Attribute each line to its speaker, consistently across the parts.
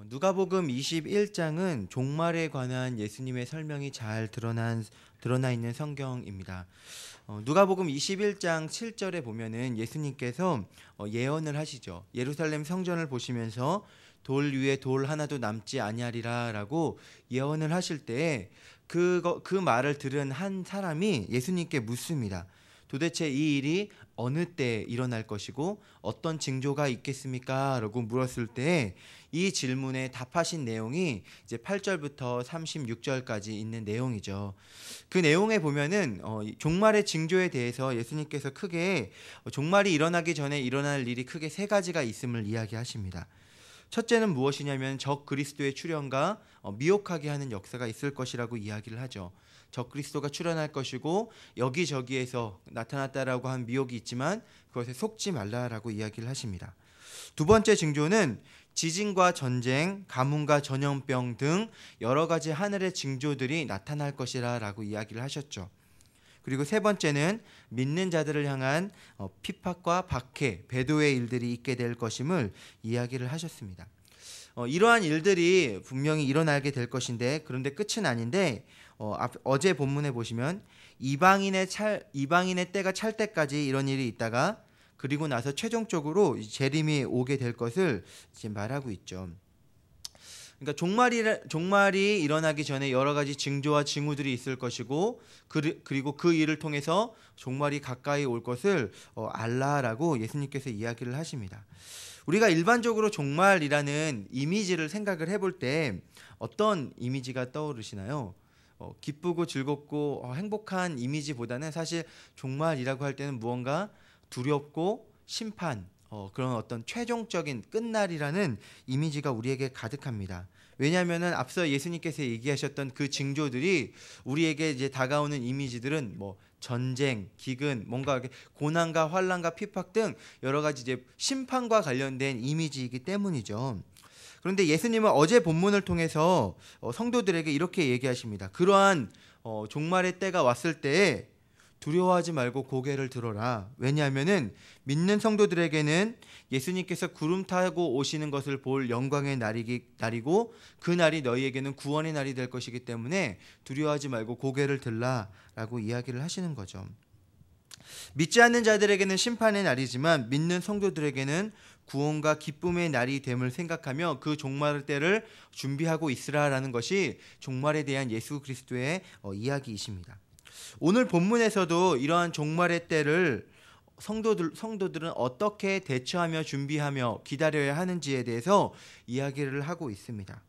Speaker 1: 누가복음 21장은 종말에 관한 예수님의 설명이 잘 드러나 있는 성경입니다. 누가복음 21장 7절에 보면은 예수님께서 예언을 하시죠. 예루살렘 성전을 보시면서 돌 위에 돌 하나도 남지 아니하리라라고 예언을 하실 때에 그 말을 들은 한 사람이 예수님께 묻습니다. 도대체 이 일이 어느 때 일어날 것이고 어떤 징조가 있겠습니까? 라고 물었을 때 이 질문에 답하신 내용이 이제 8절부터 36절까지 있는 내용이죠. 그 내용에 보면은 종말의 징조에 대해서 예수님께서 크게 종말이 일어나기 전에 일어날 일이 크게 세 가지가 있음을 이야기하십니다. 첫째는 무엇이냐면 적 그리스도의 출현과 미혹하게 하는 역사가 있을 것이라고 이야기를 하죠. 적 그리스도가 출현할 것이고 여기저기에서 나타났다라고 한 미혹이 있지만 그것에 속지 말라라고 이야기를 하십니다. 두 번째 징조는 지진과 전쟁, 가뭄과 전염병 등 여러 가지 하늘의 징조들이 나타날 것이라고 이야기를 하셨죠. 그리고 세 번째는 믿는 자들을 향한 핍박과 박해, 배도의 일들이 있게 될 것임을 이야기를 하셨습니다. 이러한 일들이 분명히 일어나게 될 것인데 그런데 끝은 아닌데 어제 본문에 보시면 이방인의 때가 찰 때까지 이런 일이 있다가 그리고 나서 최종적으로 재림이 오게 될 것을 이제 말하고 있죠. 그러니까 종말이 일어나기 전에 여러 가지 징조와 징후들이 있을 것이고 그리고 그 일을 통해서 종말이 가까이 올 것을 알라라고 예수님께서 이야기를 하십니다. 우리가 일반적으로 종말이라는 이미지를 생각을 해볼 때 어떤 이미지가 떠오르시나요? 기쁘고 즐겁고 행복한 이미지보다는 사실 종말이라고 할 때는 무언가 두렵고 심판, 그런 어떤 최종적인 끝날이라는 이미지가 우리에게 가득합니다. 왜냐하면은 앞서 예수님께서 얘기하셨던 그 징조들이 우리에게 이제 다가오는 이미지들은 뭐 전쟁, 기근, 뭔가 고난과 환난과 핍박 등 여러 가지 이제 심판과 관련된 이미지이기 때문이죠. 그런데 예수님은 어제 본문을 통해서 성도들에게 이렇게 얘기하십니다. 그러한 종말의 때가 왔을 때에 두려워하지 말고 고개를 들어라. 왜냐하면은 믿는 성도들에게는 예수님께서 구름 타고 오시는 것을 볼 영광의 날이고 그 날이 너희에게는 구원의 날이 될 것이기 때문에 두려워하지 말고 고개를 들라라고 이야기를 하시는 거죠. 믿지 않는 자들에게는 심판의 날이지만 믿는 성도들에게는 구원과 기쁨의 날이 됨을 생각하며 그 종말의 때를 준비하고 있으라라는 것이 종말에 대한 예수 그리스도의 이야기이십니다. 오늘 본문에서도 이러한 종말의 때를 성도들은 어떻게 대처하며 준비하며 기다려야 하는지에 대해서 이야기를 하고 있습니다.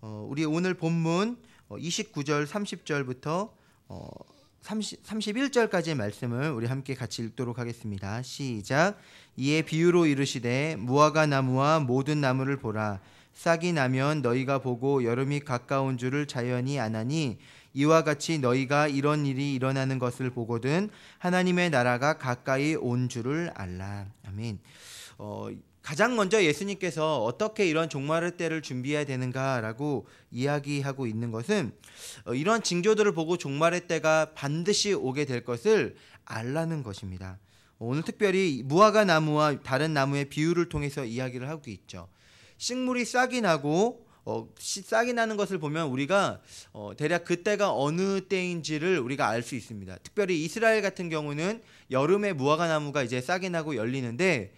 Speaker 1: 우리 오늘 본문 29절 30절부터 31절까지의 말씀을 우리 함께 같이 읽도록 하겠습니다. 시작. 이에 비유로 이르시되 무화과 나무와 모든 나무를 보라. 싹이 나면 너희가 보고 여름이 가까운 줄을 자연히 아나니 이와 같이 너희가 이런 일이 일어나는 것을 보거든 하나님의 나라가 가까이 온 줄을 알라. 아멘. 가장 먼저 예수님께서 어떻게 이런 종말의 때를 준비해야 되는가라고 이야기하고 있는 것은 이런 징조들을 보고 종말의 때가 반드시 오게 될 것을 알라는 것입니다. 오늘 특별히 무화과 나무와 다른 나무의 비유를 통해서 이야기를 하고 있죠. 식물이 싹이 나고 싹이 나는 것을 보면 우리가 대략 그때가 어느 때인지를 우리가 알 수 있습니다. 특별히 이스라엘 같은 경우는 여름에 무화과 나무가 이제 싹이 나고 열리는데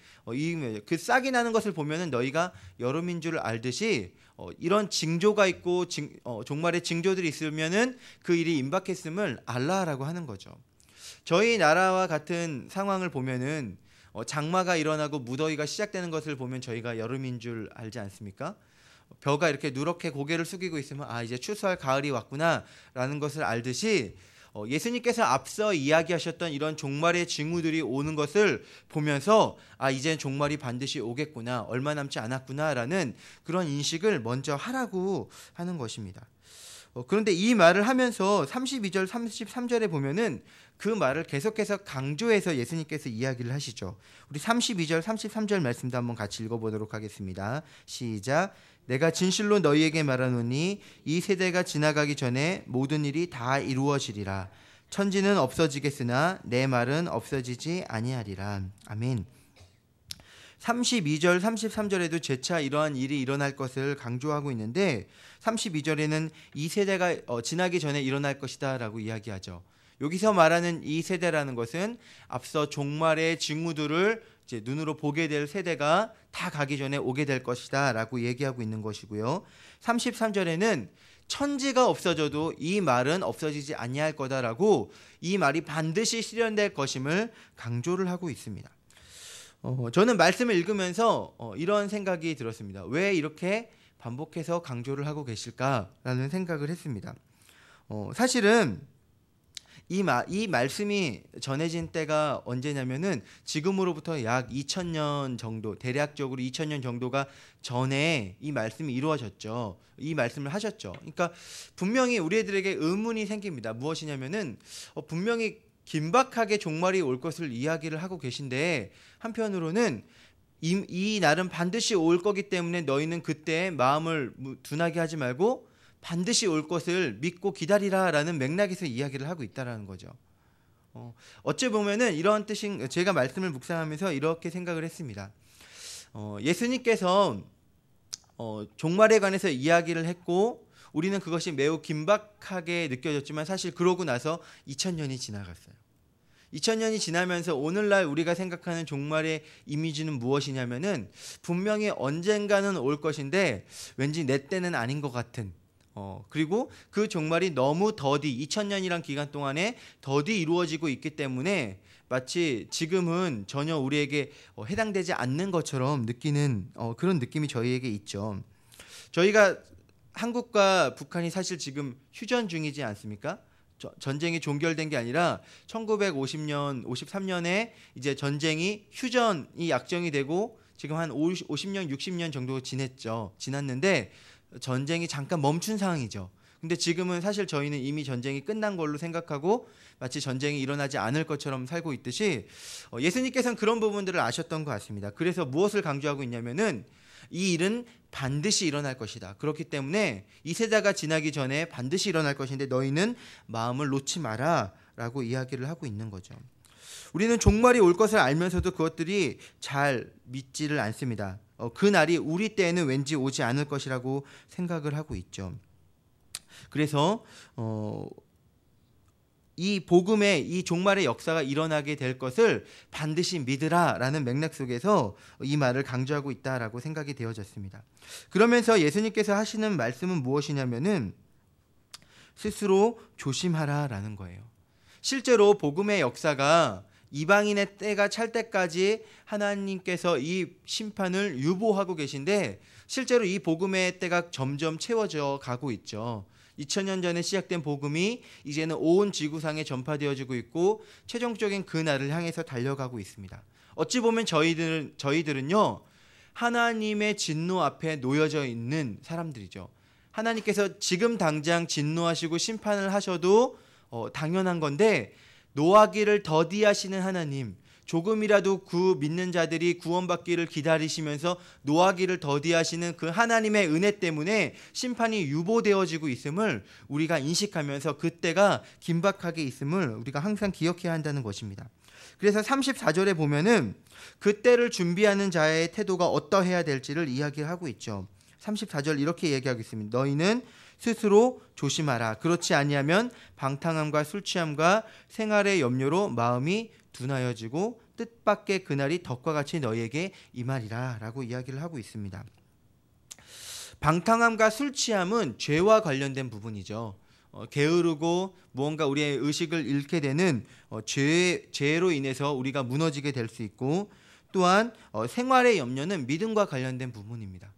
Speaker 1: 그 싹이 나는 것을 보면은 너희가 여름인 줄 알듯이 이런 징조가 있고 종말의 징조들이 있으면은 그 일이 임박했음을 알라라고 하는 거죠. 저희 나라와 같은 상황을 보면은 장마가 일어나고 무더위가 시작되는 것을 보면 저희가 여름인 줄 알지 않습니까? 벼가 이렇게 누렇게 고개를 숙이고 있으면 이제 추수할 가을이 왔구나라는 것을 알듯이 예수님께서 앞서 이야기하셨던 이런 종말의 징후들이 오는 것을 보면서 이젠 종말이 반드시 오겠구나, 얼마 남지 않았구나라는 그런 인식을 먼저 하라고 하는 것입니다. 그런데 이 말을 하면서 32절 33절에 보면은 그 말을 계속해서 강조해서 예수님께서 이야기를 하시죠. 우리 32절 33절 말씀도 한번 같이 읽어보도록 하겠습니다. 시작. 내가 진실로 너희에게 말하노니 이 세대가 지나가기 전에 모든 일이 다 이루어지리라. 천지는 없어지겠으나 내 말은 없어지지 아니하리라. 아멘. 32절, 33절에도 재차 이러한 일이 일어날 것을 강조하고 있는데 32절에는 이 세대가 지나기 전에 일어날 것이다 라고 이야기하죠. 여기서 말하는 이 세대라는 것은 앞서 종말의 징후들을 이제 눈으로 보게 될 세대가 다 가기 전에 오게 될 것이다 라고 얘기하고 있는 것이고요. 33절에는 천지가 없어져도 이 말은 없어지지 아니할 거다라고 이 말이 반드시 실현될 것임을 강조를 하고 있습니다. 저는 말씀을 읽으면서 이런 생각이 들었습니다. 왜 이렇게 반복해서 강조를 하고 계실까라는 생각을 했습니다. 사실은 이 말씀이 전해진 때가 언제냐면은 지금으로부터 약 2000년 정도, 대략적으로 2000년 정도가 전에 이 말씀이 이루어졌죠. 이 말씀을 하셨죠. 그러니까 분명히 우리들에게 의문이 생깁니다. 무엇이냐면은 분명히 긴박하게 종말이 올 것을 이야기를 하고 계신데 한편으로는 이 날은 반드시 올 거기 때문에 너희는 그때 마음을 둔하게 하지 말고 반드시 올 것을 믿고 기다리라라는 맥락에서 이야기를 하고 있다라는 거죠. 어찌 보면은 이런 뜻인, 제가 말씀을 묵상하면서 이렇게 생각을 했습니다. 예수님께서 종말에 관해서 이야기를 했고 우리는 그것이 매우 긴박하게 느껴졌지만 사실 그러고 나서 2000년이 지나갔어요. 2000년이 지나면서 오늘날 우리가 생각하는 종말의 이미지는 무엇이냐면은 분명히 언젠가는 올 것인데 왠지 내 때는 아닌 것 같은, 그리고 그 종말이 너무 더디 2000년이란 기간 동안에 더디 이루어지고 있기 때문에 마치 지금은 전혀 우리에게 해당되지 않는 것처럼 느끼는 그런 느낌이 저희에게 있죠. 저희가 한국과 북한이 사실 지금 휴전 중이지 않습니까? 전쟁이 종결된 게 아니라 1950년, 53년에 이제 전쟁이 휴전이 약정이 되고 지금 한 50년, 60년 정도 지났는데 전쟁이 잠깐 멈춘 상황이죠. 근데 지금은 사실 저희는 이미 전쟁이 끝난 걸로 생각하고 마치 전쟁이 일어나지 않을 것처럼 살고 있듯이 예수님께서는 그런 부분들을 아셨던 것 같습니다. 그래서 무엇을 강조하고 있냐면은 이 일은 반드시 일어날 것이다. 그렇기 때문에 이 세대가 지나기 전에 반드시 일어날 것인데 너희는 마음을 놓지 마라 라고 이야기를 하고 있는 거죠. 우리는 종말이 올 것을 알면서도 그것들이 잘 믿지를 않습니다. 그 날이 우리 때에는 왠지 오지 않을 것이라고 생각을 하고 있죠. 그래서 이 복음의 이 종말의 역사가 일어나게 될 것을 반드시 믿으라라는 맥락 속에서 이 말을 강조하고 있다라고 생각이 되어졌습니다. 그러면서 예수님께서 하시는 말씀은 무엇이냐면은 스스로 조심하라라는 거예요. 실제로 복음의 역사가 이방인의 때가 찰 때까지 하나님께서 이 심판을 유보하고 계신데 실제로 이 복음의 때가 점점 채워져 가고 있죠. 2000년 전에 시작된 복음이 이제는 온 지구상에 전파되어지고 있고 최종적인 그 날을 향해서 달려가고 있습니다. 어찌 보면 저희들은요 하나님의 진노 앞에 놓여져 있는 사람들이죠. 하나님께서 지금 당장 진노하시고 심판을 하셔도 당연한 건데 노하기를 더디하시는 하나님, 조금이라도 그 믿는 자들이 구원받기를 기다리시면서 노하기를 더디하시는 그 하나님의 은혜 때문에 심판이 유보되어지고 있음을 우리가 인식하면서 그때가 긴박하게 있음을 우리가 항상 기억해야 한다는 것입니다. 그래서 34절에 보면은 그때를 준비하는 자의 태도가 어떠해야 될지를 이야기하고 있죠. 34절 이렇게 얘기하고 있습니다. 너희는 스스로 조심하라. 그렇지 아니하면 방탕함과 술 취함과 생활의 염려로 마음이 둔하여지고 뜻밖의 그날이 덕과 같이 너희에게 임하리라 라고 이야기를 하고 있습니다. 방탕함과 술 취함은 죄와 관련된 부분이죠. 게으르고 무언가 우리의 의식을 잃게 되는 죄로 인해서 우리가 무너지게 될 수 있고 또한 생활의 염려는 믿음과 관련된 부분입니다.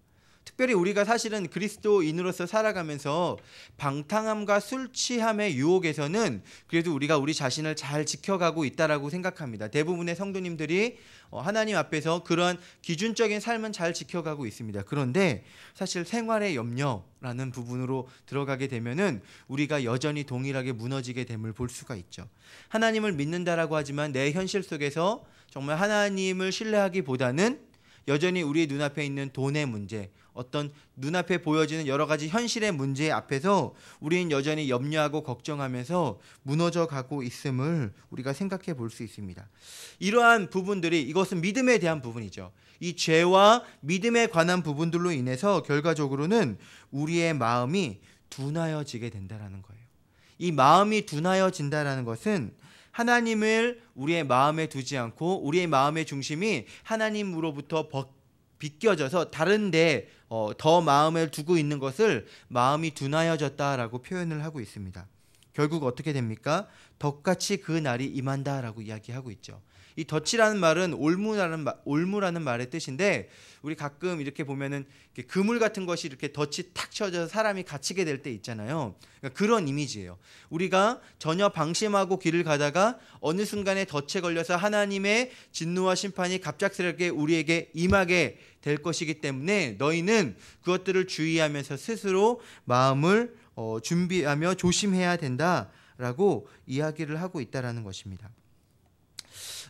Speaker 1: 특별히 우리가 사실은 그리스도인으로서 살아가면서 방탕함과 술 취함의 유혹에서는 그래도 우리가 우리 자신을 잘 지켜가고 있다라고 생각합니다. 대부분의 성도님들이 하나님 앞에서 그런 기준적인 삶은 잘 지켜가고 있습니다. 그런데 사실 생활의 염려라는 부분으로 들어가게 되면은 우리가 여전히 동일하게 무너지게 됨을 볼 수가 있죠. 하나님을 믿는다라고 하지만 내 현실 속에서 정말 하나님을 신뢰하기보다는 여전히 우리 눈앞에 있는 돈의 문제, 어떤 눈앞에 보여지는 여러 가지 현실의 문제 앞에서 우리는 여전히 염려하고 걱정하면서 무너져 가고 있음을 우리가 생각해 볼 수 있습니다. 이러한 부분들이, 이것은 믿음에 대한 부분이죠. 이 죄와 믿음에 관한 부분들로 인해서 결과적으로는 우리의 마음이 둔하여지게 된다는 거예요. 이 마음이 둔하여진다는 것은 하나님을 우리의 마음에 두지 않고 우리의 마음의 중심이 하나님으로부터 비껴져서 다른데 더 마음을 두고 있는 것을 마음이 둔하여졌다라고 표현을 하고 있습니다. 결국 어떻게 됩니까? 덫같이 그 날이 임한다라고 이야기하고 있죠. 이 덫이라는 말은 올무라는 말의 뜻인데, 우리 가끔 이렇게 보면은 그물 같은 것이 이렇게 덫이 탁 쳐져서 사람이 갇히게 될 때 있잖아요. 그러니까 그런 이미지예요. 우리가 전혀 방심하고 길을 가다가 어느 순간에 덫에 걸려서 하나님의 진노와 심판이 갑작스럽게 우리에게 임하게 될 것이기 때문에 너희는 그것들을 주의하면서 스스로 마음을 준비하며 조심해야 된다라고 이야기를 하고 있다라는 것입니다.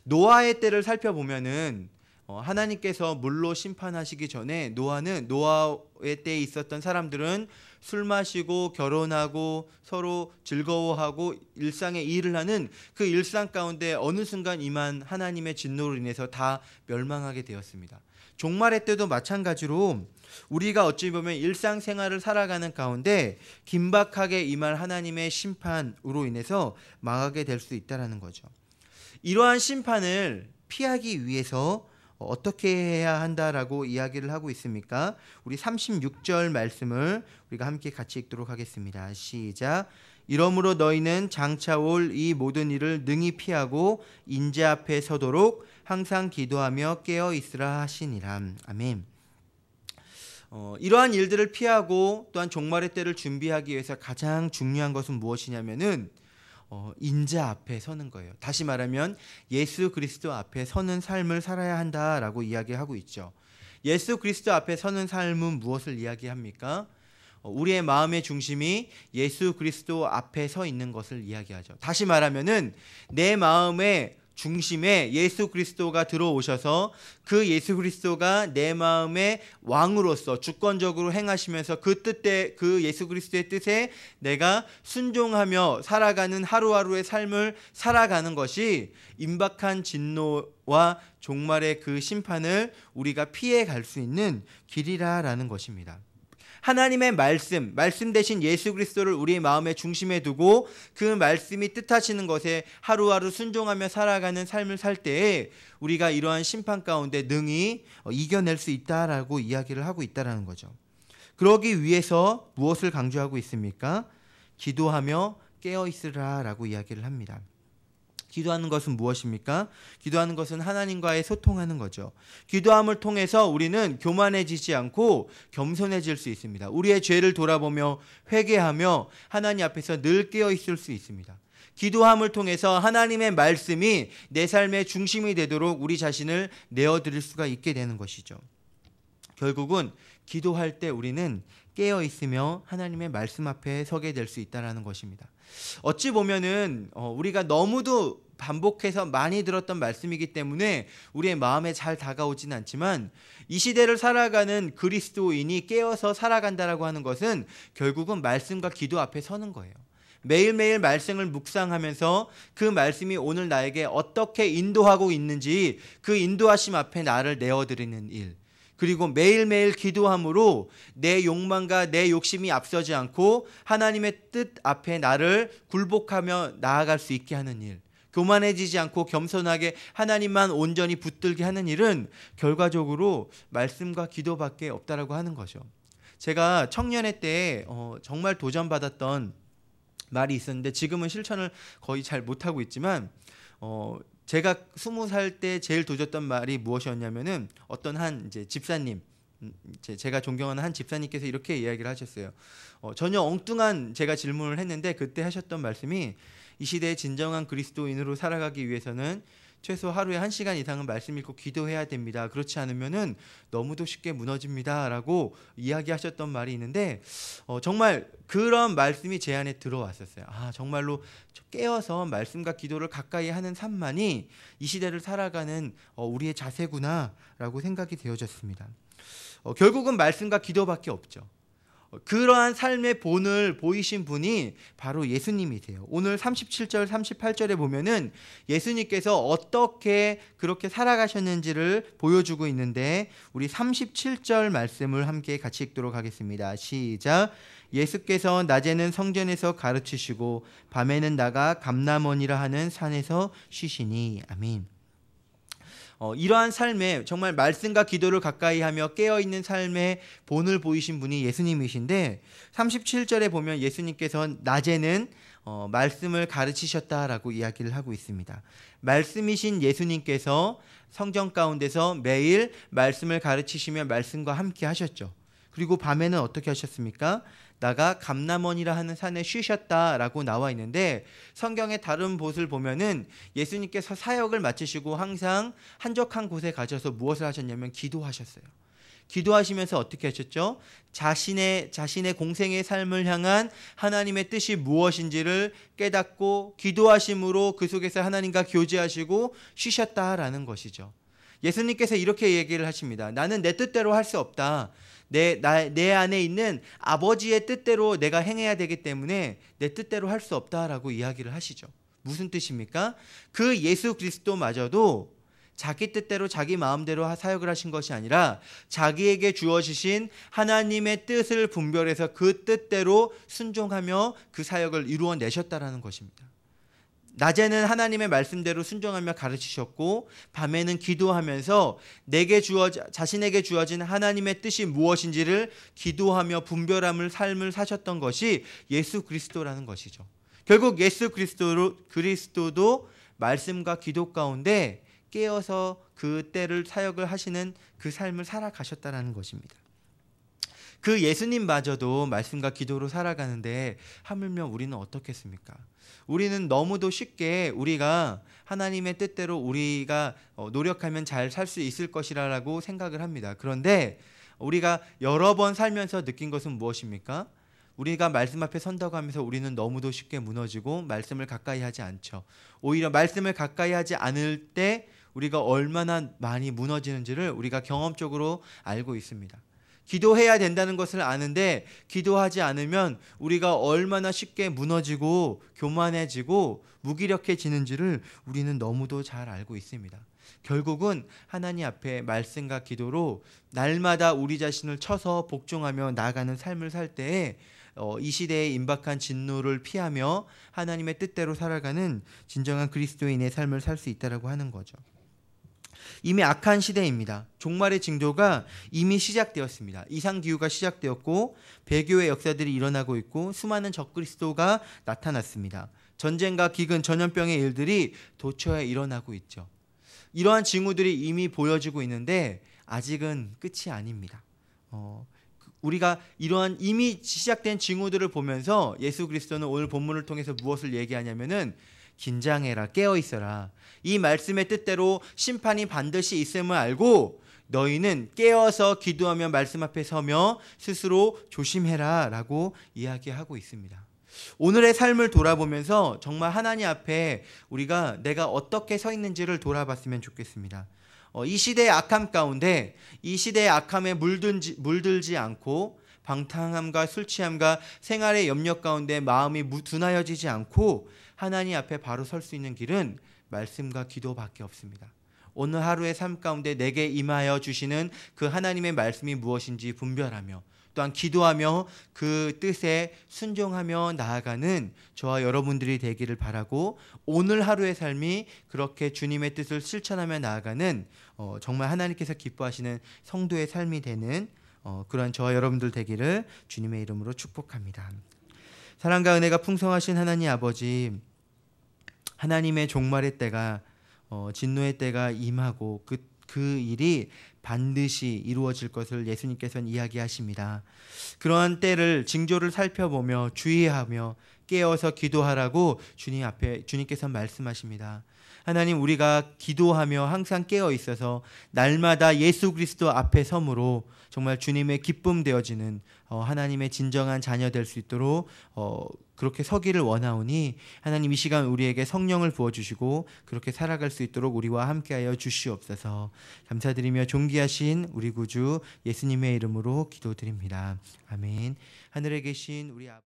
Speaker 1: 노아의 때를 살펴보면은 하나님께서 물로 심판하시기 전에 노아의 때에 있었던 사람들은 술 마시고 결혼하고 서로 즐거워하고 일상의 일을 하는 그 일상 가운데 어느 순간 임한 하나님의 진노로 인해서 다 멸망하게 되었습니다. 종말의 때도 마찬가지로 우리가 어찌 보면 일상생활을 살아가는 가운데 긴박하게 임할 하나님의 심판으로 인해서 망하게 될 수 있다는 거죠. 이러한 심판을 피하기 위해서 어떻게 해야 한다라고 이야기를 하고 있습니까? 우리 36절 말씀을 우리가 함께 같이 읽도록 하겠습니다. 시작. 이러므로 너희는 장차 올 이 모든 일을 능히 피하고 인자 앞에 서도록 항상 기도하며 깨어 있으라 하시니라. 아멘. 이러한 일들을 피하고 또한 종말의 때를 준비하기 위해서 가장 중요한 것은 무엇이냐면은 인자 앞에 서는 거예요. 다시 말하면 예수 그리스도 앞에 서는 삶을 살아야 한다라고 이야기하고 있죠. 예수 그리스도 앞에 서는 삶은 무엇을 이야기합니까? 우리의 마음의 중심이 예수 그리스도 앞에 서 있는 것을 이야기하죠. 다시 말하면은 내 마음의 중심에 예수 그리스도가 들어오셔서 그 예수 그리스도가 내 마음의 왕으로서 주권적으로 행하시면서 그 예수 그리스도의 뜻에 내가 순종하며 살아가는 하루하루의 삶을 살아가는 것이 임박한 진노와 종말의 그 심판을 우리가 피해 갈 수 있는 길이라라는 것입니다. 하나님의 말씀 대신 예수 그리스도를 우리의 마음의 중심에 두고 그 말씀이 뜻하시는 것에 하루하루 순종하며 살아가는 삶을 살 때에 우리가 이러한 심판 가운데 능히 이겨낼 수 있다라고 이야기를 하고 있다라는 거죠. 그러기 위해서 무엇을 강조하고 있습니까? 기도하며 깨어 있으라라고 이야기를 합니다. 기도하는 것은 무엇입니까? 기도하는 것은 하나님과의 소통하는 거죠. 기도함을 통해서 우리는 교만해지지 않고 겸손해질 수 있습니다. 우리의 죄를 돌아보며 회개하며 하나님 앞에서 늘 깨어 있을 수 있습니다. 기도함을 통해서 하나님의 말씀이 내 삶의 중심이 되도록 우리 자신을 내어드릴 수가 있게 되는 것이죠. 결국은 기도할 때 우리는 깨어 있으며 하나님의 말씀 앞에 서게 될 수 있다는 것입니다. 어찌 보면은 우리가 너무도 반복해서 많이 들었던 말씀이기 때문에 우리의 마음에 잘 다가오지는 않지만, 이 시대를 살아가는 그리스도인이 깨어서 살아간다라고 하는 것은 결국은 말씀과 기도 앞에 서는 거예요. 매일매일 말씀을 묵상하면서 그 말씀이 오늘 나에게 어떻게 인도하고 있는지 그 인도하심 앞에 나를 내어드리는 일, 그리고 매일매일 기도함으로 내 욕망과 내 욕심이 앞서지 않고 하나님의 뜻 앞에 나를 굴복하며 나아갈 수 있게 하는 일, 교만해지지 않고 겸손하게 하나님만 온전히 붙들게 하는 일은 결과적으로 말씀과 기도밖에 없다라고 하는 거죠. 제가 청년회 때 정말 도전받았던 말이 있었는데 지금은 실천을 거의 잘 못하고 있지만 제가 20살 때 제일 도졌던 말이 무엇이었냐면은 어떤 한 이제 집사님, 제가 존경하는 한 집사님께서 이렇게 이야기를 하셨어요. 전혀 엉뚱한 제가 질문을 했는데 그때 하셨던 말씀이 이 시대의 진정한 그리스도인으로 살아가기 위해서는 최소 하루에 1시간 이상은 말씀 읽고 기도해야 됩니다. 그렇지 않으면은 너무도 쉽게 무너집니다라고 이야기하셨던 말이 있는데 정말 그런 말씀이 제 안에 들어왔었어요. 정말로 깨어서 말씀과 기도를 가까이 하는 삶만이 이 시대를 살아가는 우리의 자세구나라고 생각이 되어졌습니다. 결국은 말씀과 기도밖에 없죠. 그러한 삶의 본을 보이신 분이 바로 예수님이세요. 오늘 37절 38절에 보면은 예수님께서 어떻게 그렇게 살아가셨는지를 보여주고 있는데 우리 37절 말씀을 함께 같이 읽도록 하겠습니다. 시작. 예수께서 낮에는 성전에서 가르치시고 밤에는 나가 감람원이라 하는 산에서 쉬시니. 아멘. 이러한 삶에 정말 말씀과 기도를 가까이 하며 깨어있는 삶의 본을 보이신 분이 예수님이신데 37절에 보면 예수님께서 낮에는 말씀을 가르치셨다라고 이야기를 하고 있습니다. 말씀이신 예수님께서 성전 가운데서 매일 말씀을 가르치시며 말씀과 함께 하셨죠. 그리고 밤에는 어떻게 하셨습니까? 나가 감람원이라 하는 산에 쉬셨다라고 나와 있는데 성경의 다른 곳을 보면은 예수님께서 사역을 마치시고 항상 한적한 곳에 가셔서 무엇을 하셨냐면 기도하셨어요. 기도하시면서 어떻게 하셨죠? 자신의 공생의 삶을 향한 하나님의 뜻이 무엇인지를 깨닫고 기도하심으로 그 속에서 하나님과 교제하시고 쉬셨다라는 것이죠. 예수님께서 이렇게 얘기를 하십니다. 나는 내 뜻대로 할 수 없다. 내 안에 있는 아버지의 뜻대로 내가 행해야 되기 때문에 내 뜻대로 할 수 없다라고 이야기를 하시죠. 무슨 뜻입니까? 그 예수 그리스도마저도 자기 뜻대로 자기 마음대로 사역을 하신 것이 아니라 자기에게 주어지신 하나님의 뜻을 분별해서 그 뜻대로 순종하며 그 사역을 이루어내셨다라는 것입니다. 낮에는 하나님의 말씀대로 순종하며 가르치셨고 밤에는 기도하면서 자신에게 주어진 하나님의 뜻이 무엇인지를 기도하며 분별함을 삶을 사셨던 것이 예수 그리스도라는 것이죠. 결국 예수 그리스도도 말씀과 기도 가운데 깨어서 그 때를 사역을 하시는 그 삶을 살아가셨다는 것입니다. 그 예수님마저도 말씀과 기도로 살아가는데 하물며 우리는 어떻겠습니까? 우리는 너무도 쉽게 우리가 하나님의 뜻대로 우리가 노력하면 잘 살 수 있을 것이라고 생각을 합니다. 그런데 우리가 여러 번 살면서 느낀 것은 무엇입니까? 우리가 말씀 앞에 선다고 하면서 우리는 너무도 쉽게 무너지고 말씀을 가까이 하지 않죠. 오히려 말씀을 가까이 하지 않을 때 우리가 얼마나 많이 무너지는지를 우리가 경험적으로 알고 있습니다. 기도해야 된다는 것을 아는데 기도하지 않으면 우리가 얼마나 쉽게 무너지고 교만해지고 무기력해지는지를 우리는 너무도 잘 알고 있습니다. 결국은 하나님 앞에 말씀과 기도로 날마다 우리 자신을 쳐서 복종하며 나아가는 삶을 살 때에 이 시대에 임박한 진노를 피하며 하나님의 뜻대로 살아가는 진정한 그리스도인의 삶을 살 수 있다라고 하는 거죠. 이미 악한 시대입니다. 종말의 징조가 이미 시작되었습니다. 이상기후가 시작되었고 배교의 역사들이 일어나고 있고 수많은 적그리스도가 나타났습니다. 전쟁과 기근, 전염병의 일들이 도처에 일어나고 있죠. 이러한 징후들이 이미 보여지고 있는데 아직은 끝이 아닙니다. 우리가 이러한 이미 시작된 징후들을 보면서 예수 그리스도는 오늘 본문을 통해서 무엇을 얘기하냐면은 긴장해라, 깨어 있어라. 이 말씀의 뜻대로 심판이 반드시 있음을 알고 너희는 깨어서 기도하며 말씀 앞에 서며 스스로 조심해라 라고 이야기하고 있습니다. 오늘의 삶을 돌아보면서 정말 하나님 앞에 우리가 내가 어떻게 서 있는지를 돌아봤으면 좋겠습니다. 이 시대의 악함 가운데 이 시대의 악함에 물들지 않고 방탕함과 술 취함과 생활의 염려 가운데 마음이 둔하여지지 않고 하나님 앞에 바로 설 수 있는 길은 말씀과 기도밖에 없습니다. 오늘 하루의 삶 가운데 내게 임하여 주시는 그 하나님의 말씀이 무엇인지 분별하며 또한 기도하며 그 뜻에 순종하며 나아가는 저와 여러분들이 되기를 바라고 오늘 하루의 삶이 그렇게 주님의 뜻을 실천하며 나아가는 정말 하나님께서 기뻐하시는 성도의 삶이 되는 그러한 저와 여러분들 되기를 주님의 이름으로 축복합니다. 사랑과 은혜가 풍성하신 하나님 아버지, 하나님의 종말의 때가 진노의 때가 임하고 그 일이 반드시 이루어질 것을 예수님께서는 이야기하십니다. 그러한 때를 징조를 살펴보며 주의하며 깨어서 기도하라고 주님께서 말씀하십니다. 하나님, 우리가 기도하며 항상 깨어 있어서 날마다 예수 그리스도 앞에 섬으로 정말 주님의 기쁨 되어지는 하나님의 진정한 자녀 될 수 있도록 그렇게 서기를 원하오니 하나님, 이 시간 우리에게 성령을 부어주시고 그렇게 살아갈 수 있도록 우리와 함께하여 주시옵소서. 감사드리며 존귀하신 우리 구주 예수님의 이름으로 기도드립니다. 아멘. 하늘에 계신 우리 아버지,